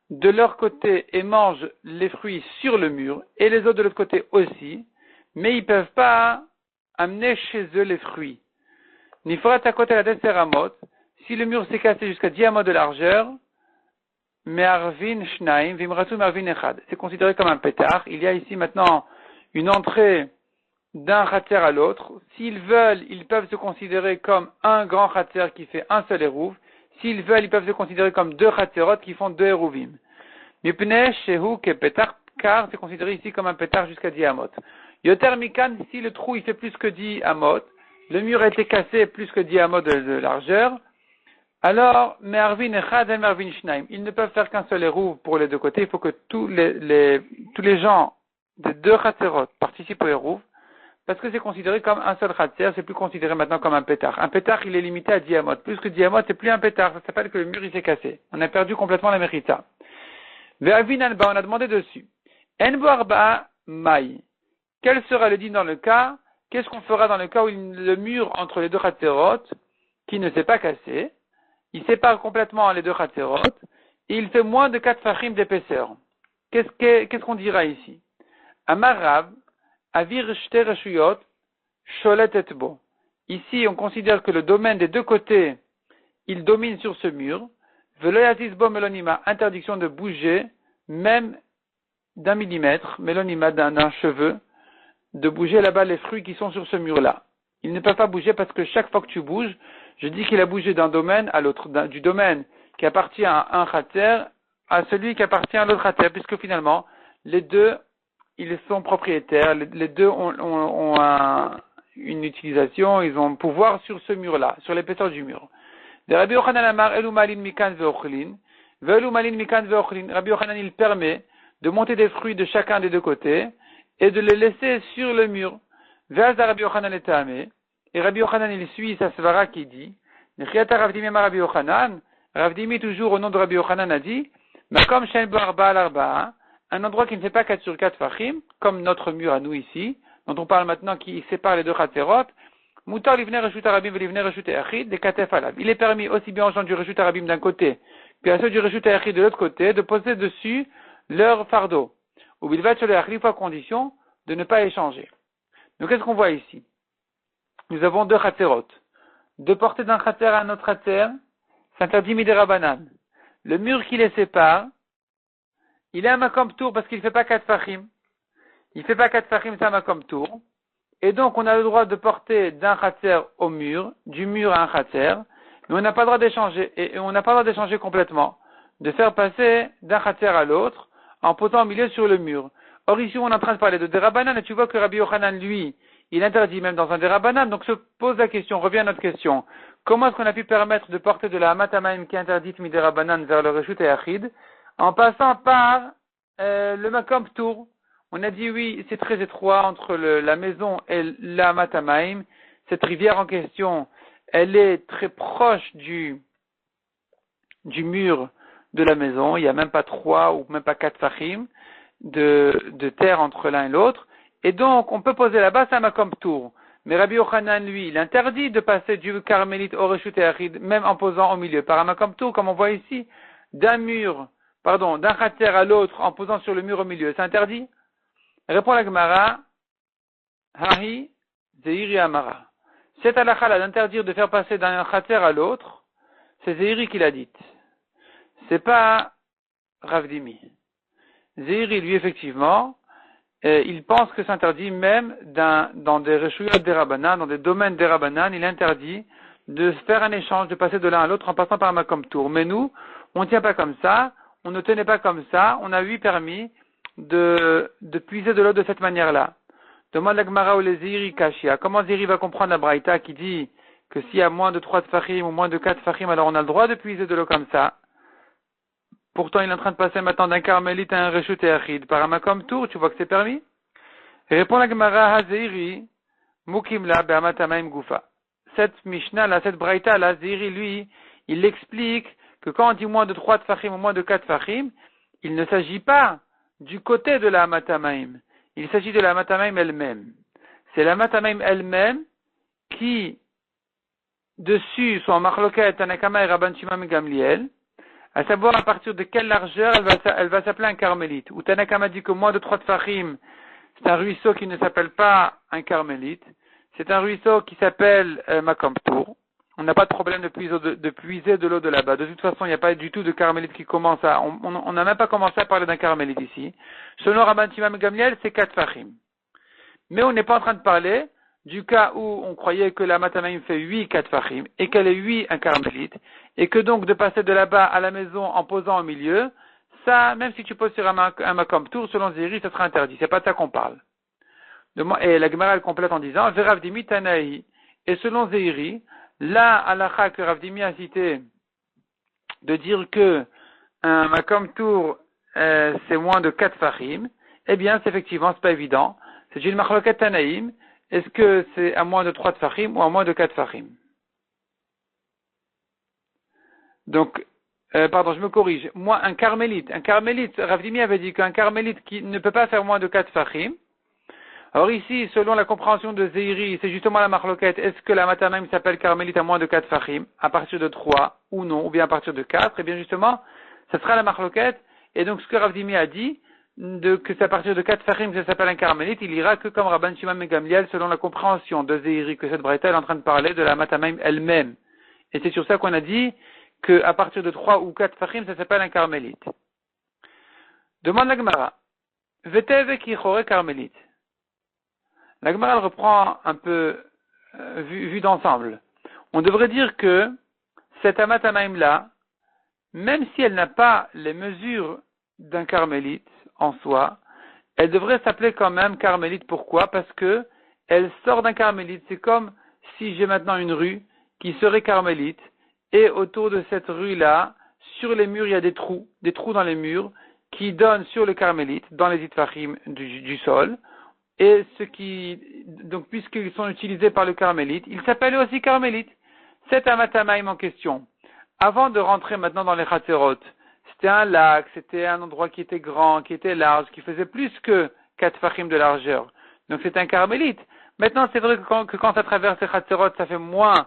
de leur côté et mangent les fruits sur le mur, et les autres de l'autre côté aussi, mais ils ne peuvent pas amener chez eux les fruits. Si le mur s'est cassé jusqu'à 10 amot de largeur, c'est considéré comme un pétard. Il y a ici maintenant une entrée d'un khatser à l'autre. S'ils veulent, ils peuvent se considérer comme un grand khatser qui fait un seul érouv. S'ils veulent, ils peuvent se considérer comme deux khatserot qui font deux érouvim. Mipnei shehu ke pétard, car c'est considéré ici comme un pétard jusqu'à 10 amot. Yoter mikan, si le trou il fait plus que 10 amot, le mur a été cassé plus que 10 amot de largeur, alors mervin echad et mervin shnaim. Ils ne peuvent faire qu'un seul érouv pour les deux côtés. Il faut que tous les gens des deux khatserot participent au érouv. Parce que c'est considéré comme un seul khatser, c'est plus considéré maintenant comme un pétard. Un pétard, il est limité à 10 amot. Plus que 10 amot, c'est plus un pétard. Ça s'appelle que le mur, il s'est cassé. On a perdu complètement la mérita. Ve'avinanba, on a demandé dessus. Enbo arba mai. Quel sera le din dans le cas? Qu'est-ce qu'on fera dans le cas où le mur entre les deux khatserot, qui ne s'est pas cassé, il sépare complètement les deux khatserot, et il fait moins de 4 fachim d'épaisseur? Qu'est-ce qu'on dira ici? Amarav, Avir Shte Reshuyot, Sholet et Bo. Ici, on considère que le domaine des deux côtés il domine sur ce mur. Veloyatisbo melonima, interdiction de bouger, même d'un millimètre, melonima d'un cheveu, de bouger là-bas les fruits qui sont sur ce mur-là. Il ne peut pas bouger parce que chaque fois que tu bouges, je dis qu'il a bougé d'un domaine à l'autre, du domaine qui appartient à un khater à celui qui appartient à l'autre khater, puisque finalement, les deux, ils sont propriétaires, les deux ont une utilisation, ils ont un pouvoir sur ce mur-là, sur l'épaisseur du mur. De Rabbi Yochanan Amar, Elu malin mikan ve'ochlin, ve'elu malin mikan ve'ochlin. Rabbi Yochanan, il permet de monter des fruits de chacun des deux côtés et de les laisser sur le mur. Ve'az Rabbi Yochanan etame. Et Rabbi Yochanan, il suit sa svara qui dit, Nechiata Rav Dimi Amar Rabbi Yochanan, Rav Dimi, toujours au nom de Rabbi Yochanan, a dit, Makom shen bo arba al arba, un endroit qui ne fait pas 4 sur 4 fachim, comme notre mur à nous ici, dont on parle maintenant qui sépare les deux khaterot, Moutar livner reshut arabim velivner reshut achid, des katef alab. Il est permis aussi bien aux gens du reshut arabim d'un côté, qu'à ceux du reshut achid de l'autre côté, de poser dessus leur fardeau. Ou bilvat sur le achlif à condition de ne pas échanger. Donc qu'est-ce qu'on voit ici? Nous avons deux khaterot. De porter d'un khater à un autre khater, c'est interdit midera banane. Le mur qui les sépare, il est un makom tour parce qu'il ne fait pas 4 fachim. Il ne fait pas 4 fachim, c'est un makom tour. Et donc, on a le droit de porter d'un khater au mur, du mur à un khater, mais on n'a pas le droit d'échanger, et on n'a pas le droit d'échanger complètement, de faire passer d'un khater à l'autre, en posant au milieu sur le mur. Or, ici, on est en train de parler de Derabanan, et tu vois que Rabbi Yochanan, lui, il interdit même dans un Derabanan, donc se pose la question, revient à notre question. Comment est-ce qu'on a pu permettre de porter de la Hamatamaim qui est interdite mi Derabanan vers le Reshut et Achid, en passant par le Makom Tour? On a dit oui, c'est très étroit entre la maison et la Matamaim. Cette rivière en question, elle est très proche du mur de la maison. Il n'y a même pas 3 ou même pas 4 fachim de terre entre l'un et l'autre. Et donc, on peut poser là-bas, ça comme tour. Mais Rabbi Yochanan, lui, il interdit de passer du carmélite au Reshut et Achid, même en posant au milieu. Par un makom tour, comme on voit ici, d'un khater à l'autre, en posant sur le mur au milieu. C'est interdit? Répond la Gemara, Hahi, Zeiri Amara. Cette halakha d'interdire de faire passer d'un khater à l'autre, c'est Zeiri qui l'a dite. C'est pas Rav Dimi. Zeiri, lui, effectivement, il pense que c'est interdit même dans des reshuyot des Rabbanan, dans des domaines des Rabbanan, il interdit de faire un échange, de passer de l'un à l'autre en passant par un makom tour. Mais nous, on ne tient pas comme ça, on ne tenait pas comme ça, on a lui permis de puiser de l'eau de cette manière-là. Demande la Gemara ou les Ziri Kashia. Comment Ziri va comprendre la Braïta qui dit que s'il y a moins de 3 tfachim ou moins de 4 tfachim, alors on a le droit de puiser de l'eau comme ça? Pourtant, il est en train de passer maintenant d'un carmélite à un reshut et achid. Par un makom tour, tu vois que c'est permis? Répond la Gemara, Haziri, Mukimla, Be'amatamaim Gufa. Cette Mishnah, là, cette Braïta, là, Ziri, lui, il explique que quand on dit moins de 3 tfachim ou moins de 4 tfachim, il ne s'agit pas du côté de la Hamatamaim. Il s'agit de la Hamatamaim elle-même. C'est la Hamatamaim elle-même qui, dessus, sont en Marloket, Tanakama et Rabban Shimon Gamliel, à savoir à partir de quelle largeur elle va s'appeler un carmélite. Ou Tanakama dit que moins de 3 tfachim, c'est un ruisseau qui ne s'appelle pas un carmélite. C'est un ruisseau qui s'appelle Makom Tour. On n'a pas de problème de puiser de l'eau de là-bas. De toute façon, il n'y a pas du tout de carmélite qui commence à... On n'a même pas commencé à parler d'un carmélite ici. Selon Rabban Shimon Gamliel, c'est 4 fachim. Mais on n'est pas en train de parler du cas où on croyait que la Matamaim fait 8 4 fachim et qu'elle est 8 un carmélite, et que donc de passer de là-bas à la maison en posant au milieu, ça, même si tu poses sur un makom tour, selon Ziri, ça sera interdit. C'est pas de ça qu'on parle. Et la Gemara elle complète en disant, Verav Dimi Tanaï. Et selon Ziri, la halakha que Rav Dimi a cité, de dire que un makom tour, c'est moins de 4 fachim, eh bien, c'est effectivement, c'est pas évident. C'est une machloket Tanaïm. Est-ce que c'est à moins de 3 fachim ou à moins de 4 fachim? Donc, je me corrige. Moi, un carmélite, Rav Dimi avait dit qu'un carmélite qui ne peut pas faire moins de 4 fachim. Alors ici, selon la compréhension de Zeiri, c'est justement la marloquette. Est-ce que la matanaim s'appelle carmélite à moins de 4 fachim, à partir de 3 ou non, ou bien à partir de 4? Eh bien justement, ça sera la marloquette. Et donc ce que Rav Dimi a dit, que c'est à partir de 4 fachim que ça s'appelle un carmélite, il ira que comme Rabban Shimon ben Gamliel, selon la compréhension de Zeiri, que cette braïta est en train de parler de la matanaim elle-même. Et c'est sur ça qu'on a dit qu'à partir de 3 ou 4 fachim, ça s'appelle un carmélite. Demande la Gemara. Veteve ki chore carmélite. La Gemara elle reprend un peu vue d'ensemble. On devrait dire que cette Amat Hamaim là, même si elle n'a pas les mesures d'un carmélite en soi, elle devrait s'appeler quand même carmélite. Pourquoi? Parce que elle sort d'un carmélite. C'est comme si j'ai maintenant une rue qui serait carmélite, et autour de cette rue-là, sur les murs, il y a des trous dans les murs, qui donnent sur le carmélite, dans les itfachim du sol, et donc puisqu'ils sont utilisés par le carmélite, ils s'appellent aussi carmélite. Cet Amat Hamaim en question, avant de rentrer maintenant dans les Chatzerot, c'était un lac, c'était un endroit qui était grand, qui était large, qui faisait plus que 4 fachim de largeur. Donc c'est un carmélite. Maintenant, c'est vrai que quand ça traverse les Chatzerot, ça fait moins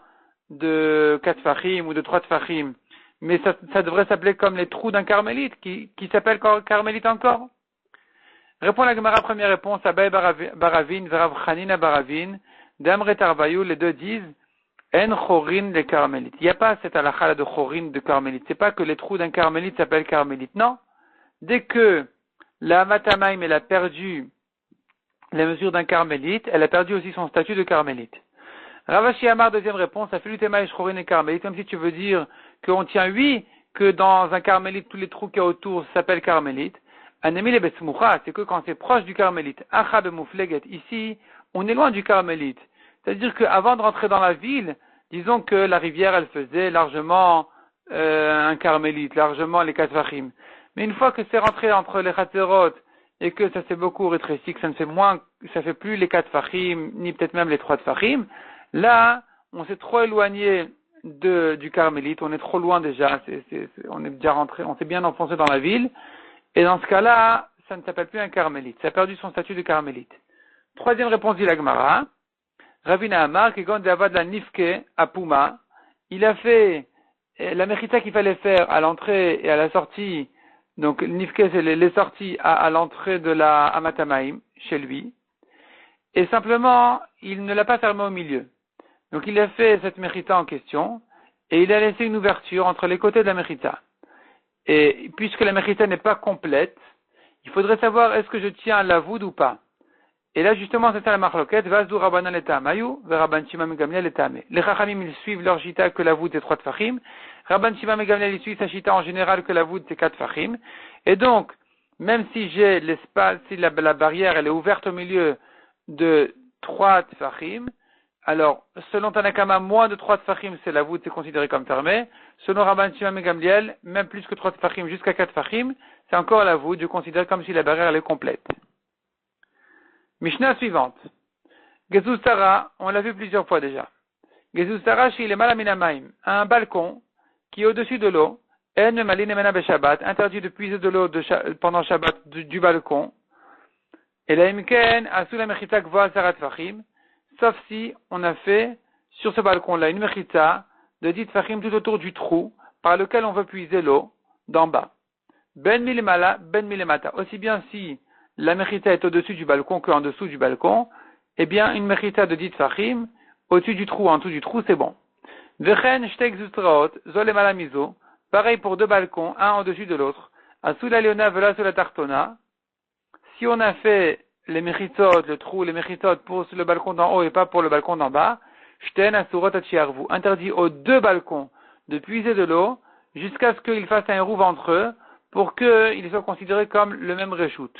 de 4 fachim ou de 3 fachim. Mais ça devrait s'appeler comme les trous d'un carmélite, qui s'appelle carmélite encore. Répond la Gemara, première réponse, Abaye Baravin, Verav Chanina Baravin, Damre Tarbayou, les deux disent, En chorin les carmélites. Il n'y a pas cette halakha de chorin de carmélite. C'est pas que les trous d'un carmélite s'appellent carmélite. Non. Dès que la Amat Hamaim, elle a perdu les mesures d'un carmélite, elle a perdu aussi son statut de carmélite. Ravashi Amar, deuxième réponse, Afilutema et chorin et carmélite, comme si tu veux dire qu'on tient que dans un carmélite, tous les trous qu'il y a autour s'appellent carmélite. Anemile besmoucha, c'est que quand c'est proche du carmélite. Acha bemoufleget, ici, on est loin du carmélite. C'est-à-dire qu'avant de rentrer dans la ville, disons que la rivière, elle faisait largement un carmélite, largement les 4 fachim. Mais une fois que c'est rentré entre les Chatzerot et que ça s'est beaucoup rétréci, que ça fait plus les 4 fachim, ni peut-être même les 3 fachim, là, on s'est trop éloigné du carmélite, on est trop loin déjà, on est déjà rentré, on s'est bien enfoncé dans la ville, et dans ce cas-là, ça ne s'appelle plus un carmélite, ça a perdu son statut de carmélite. Troisième réponse dit la Gemara, Ravina Amar, qui quand Avad la Nifke à Puma, il a fait la mechita qu'il fallait faire à l'entrée et à la sortie. Donc Nifke, c'est les sorties à l'entrée de la Amat Hamaim chez lui. Et simplement, il ne l'a pas fermé au milieu. Donc il a fait cette mechita en question et il a laissé une ouverture entre les côtés de la mechita. Et puisque la mechita n'est pas complète, il faudrait savoir est-ce que je tiens à la voûte ou pas. Et là, justement, c'est ça la marloquette. Vazdu Rabbanan l'Etamayu, Rabban Shimon ben Gamliel l'Etame. Les Chachamim, ils suivent leur chita que la voûte est 3 tfachim. Rabban Shimon ben Gamliel, il suit sa chita en général que la voûte est 4 tfachim. Et donc, même si j'ai l'espace, si la barrière, elle est ouverte au milieu de 3 tfachim, alors, selon Tanakama, moins de 3 tfachim, c'est la voûte, c'est considéré comme fermé. Selon Rabban Shimon ben Gamliel, même plus que 3 tfachim, jusqu'à 4 tfachim, c'est encore la voûte, je considère comme si la barrière, elle est complète. Mishnah suivante. Gezustara, on l'a vu plusieurs fois déjà. Gezustara chez les Malaminamaim, un balcon qui est au-dessus de l'eau, en malinemena beshabbat, interdit de puiser de l'eau pendant Shabbat du balcon. Et la imken asu la mechita gvoa sarat fachim, sauf si on a fait sur ce balcon-là une mechita de 10 fachim tout autour du trou par lequel on veut puiser l'eau d'en bas. Ben milemala, ben milemata. Aussi bien si la mechita est au-dessus du balcon qu'en dessous du balcon, eh bien, une mechita de 10 fachim, au-dessus du trou, en dessous du trou, c'est bon. Vechen shtek zustraot, zole malamizo, pareil pour 2 balcons, un au-dessus de l'autre. Asu la leona vela sur la tartona. Si on a fait les mechitot, le trou, les mechitot pour le balcon d'en haut et pas pour le balcon d'en bas, shten asurot achiarvu. Interdit aux 2 balcons de puiser de l'eau jusqu'à ce qu'ils fassent un rouve entre eux pour qu'ils soient considérés comme le même reshoot.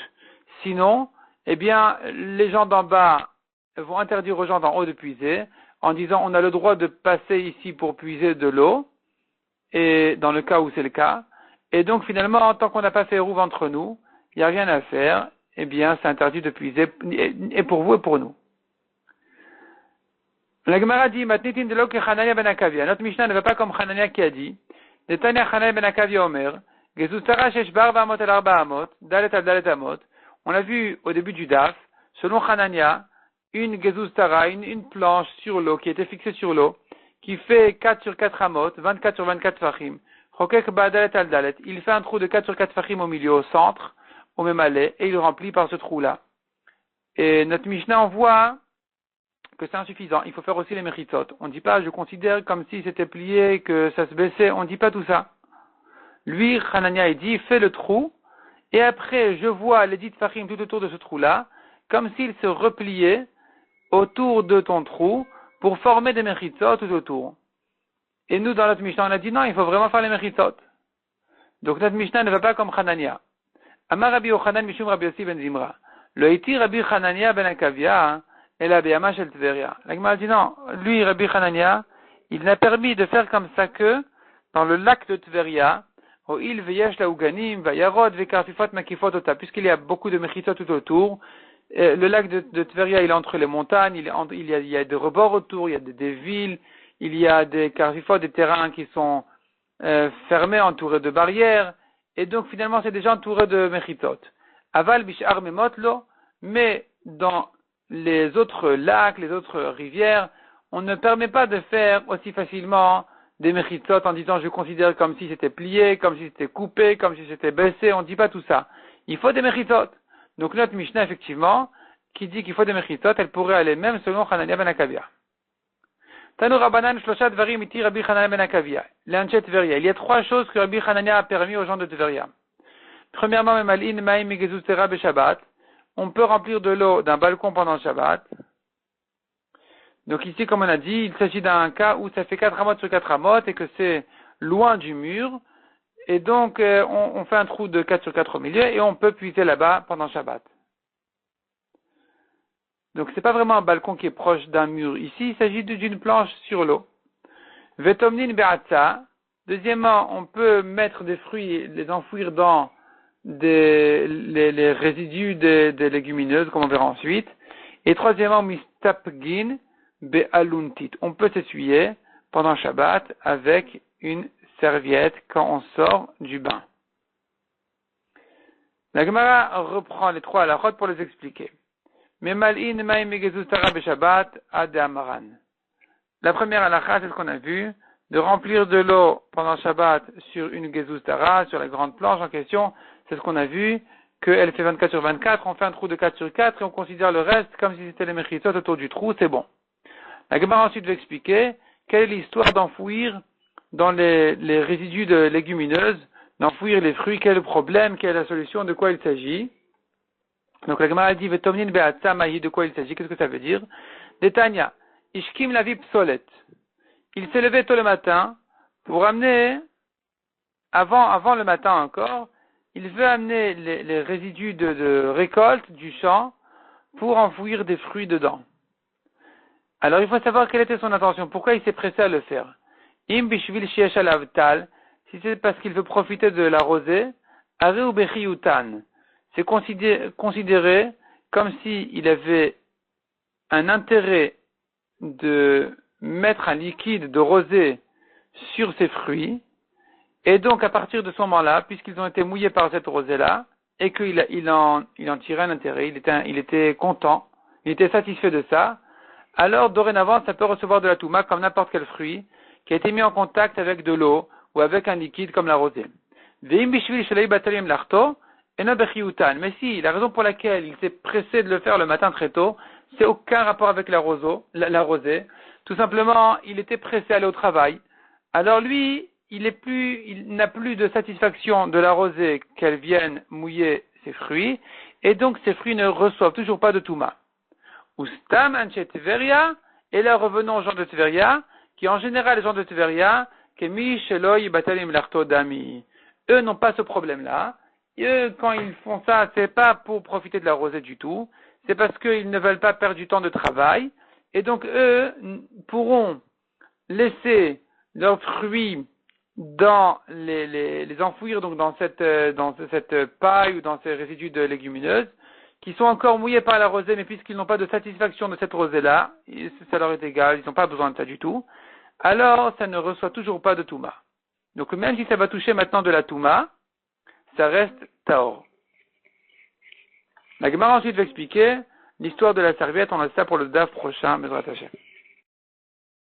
Sinon, eh bien, les gens d'en bas vont interdire aux gens d'en haut de puiser en disant on a le droit de passer ici pour puiser de l'eau, et dans le cas où c'est le cas. Et donc finalement, tant qu'on n'a pas fait rouve entre nous, il n'y a rien à faire, eh bien, c'est interdit de puiser, et pour vous et pour nous. La Gemara dit, Matnitin de l'eau que Hanania ben Akavia. Notre Mishnah ne va pas comme Hanania qui a dit, Netanya Hanania ben Akavia Omer, Gezustara Sheshbar Bamot el Arba Amot, Dalet al Dalet Amot. On l'a vu au début du DAF, selon Hanania, une gezustara, une planche sur l'eau, qui était fixée sur l'eau, qui fait 4 sur 4 amot, 24 sur 24 fachim. Chokek ba'dalet al dalet. Il fait un trou de 4 sur 4 fachim au milieu, au centre, au même allée, et il remplit par ce trou-là. Et notre Mishnah, on voit que c'est insuffisant. Il faut faire aussi les mechitzot. On ne dit pas, je considère comme si c'était plié, que ça se baissait. On ne dit pas tout ça. Lui, Hanania, il dit, fais le trou, et après, je vois les 10 tfachim tout autour de ce trou-là, comme s'il se repliait autour de ton trou pour former des mechitzot tout autour. Et nous, dans notre Mishnah, on a dit non, il faut vraiment faire les mechitzot. Donc notre Mishnah ne va pas comme Hanania. Amar Rabbi Yochanan Mishum Rabbi Yossi ben Zimra. Le iti Rabbi Hanania ben Akavia et la Beyama shel Tveria. La Gemara dit non, lui, Rabbi Hanania, il n'a permis de faire comme ça que dans le lac de Tveria, où il veyesh la Uganim, vayarod, vekarfifot makifot ota, puisqu'il y a beaucoup de mechitzot tout autour. Le lac de Tveria, il est entre les montagnes, il y a des rebords autour, il y a des villes, il y a des karfifot, des terrains qui sont fermés, entourés de barrières, et donc finalement c'est déjà entouré de mechitzot. Aval bishar memotlo, mais dans les autres lacs, les autres rivières, on ne permet pas de faire aussi facilement des mechitzot en disant je considère comme si c'était plié, comme si c'était coupé, comme si c'était baissé, on ne dit pas tout ça. Il faut des mechitzot. Donc notre Mishnah effectivement, qui dit qu'il faut des mechitzot, elle pourrait aller même selon Hanania ben Akavia. Tanu Rabbanan Shlosha Dvarim iti Rabbi Hanania ben Akavia. L'Anchet Tveria. Il y a 3 choses que Rabbi Hanania a permis aux gens de Tveria. Premièrement, Memalin Maim Megezutera Beshabbat. On peut remplir de l'eau d'un balcon pendant le Shabbat. Donc ici, comme on a dit, il s'agit d'un cas où ça fait 4 amot sur 4 amot et que c'est loin du mur. Et donc, on fait un trou de 4 sur 4 au milieu et on peut puiser là-bas pendant Shabbat. Donc c'est pas vraiment un balcon qui est proche d'un mur. Ici, il s'agit d'une planche sur l'eau. Vetomnin be'atza. Deuxièmement, on peut mettre des fruits, les enfouir dans les résidus des légumineuses, comme on verra ensuite. Et troisièmement, mistapgin be'aluntit. On peut s'essuyer pendant Shabbat avec une serviette quand on sort du bain. La Gemara reprend les 3 halachot pour les expliquer. Memalin ma'im megezutara be'Shabbat ad amaran. La première halakha, c'est ce qu'on a vu, de remplir de l'eau pendant Shabbat sur une gezuztara, sur la grande planche en question, c'est ce qu'on a vu, qu'elle fait 24 sur 24, on fait un trou de 4 sur 4 et on considère le reste comme si c'était les mechitzot autour du trou, c'est bon. La Gemara ensuite va expliquer quelle est l'histoire d'enfouir dans les résidus de légumineuses, d'enfouir les fruits, quel est le problème, quelle est la solution, de quoi il s'agit. Donc la Gemara dit Vetomnin be'atza mahi, de quoi il s'agit, qu'est-ce que ça veut dire? Detania, ishkim lavi psolet. Il s'est levé tôt le matin pour amener, avant le matin encore, il veut amener les résidus de récolte du champ pour enfouir des fruits dedans. Alors il faut savoir quelle était son intention, pourquoi il s'est pressé à le faire. Im bishvil sheyesh alav tal, si c'est parce qu'il veut profiter de la rosée, are ou bechiyutan. C'est considéré comme s'il avait un intérêt de mettre un liquide de rosée sur ses fruits, et donc à partir de ce moment-là, puisqu'ils ont été mouillés par cette rosée-là, et qu'il en tirait un intérêt, il était content, il était satisfait de ça, alors dorénavant ça peut recevoir de la touma comme n'importe quel fruit qui a été mis en contact avec de l'eau ou avec un liquide comme la rosée. Mais si, la raison pour laquelle il s'est pressé de le faire le matin très tôt, c'est aucun rapport avec la rosée. Tout simplement, il était pressé à aller au travail. Alors lui, il n'a plus de satisfaction de la rosée qu'elle vienne mouiller ses fruits, et donc ses fruits ne reçoivent toujours pas de touma. Ustam anchet Tveria, et là revenons aux gens de Tveria, qui en général les gens de Tveria, kemi sheloy batalim larto dami. Eux n'ont pas ce problème-là. Eux, quand ils font ça, c'est pas pour profiter de la rosée du tout, c'est parce qu'ils ne veulent pas perdre du temps de travail, et donc eux pourront laisser leurs fruits dans les enfouir donc dans cette paille ou dans ces résidus de légumineuses, qui sont encore mouillés par la rosée, mais puisqu'ils n'ont pas de satisfaction de cette rosée-là, ça leur est égal, ils n'ont pas besoin de ça du tout, alors ça ne reçoit toujours pas de touma. Donc même si ça va toucher maintenant de la touma, ça reste taor. La Gemara ensuite va expliquer l'histoire de la serviette, on a ça pour le DAF prochain, Bezrat Hashem.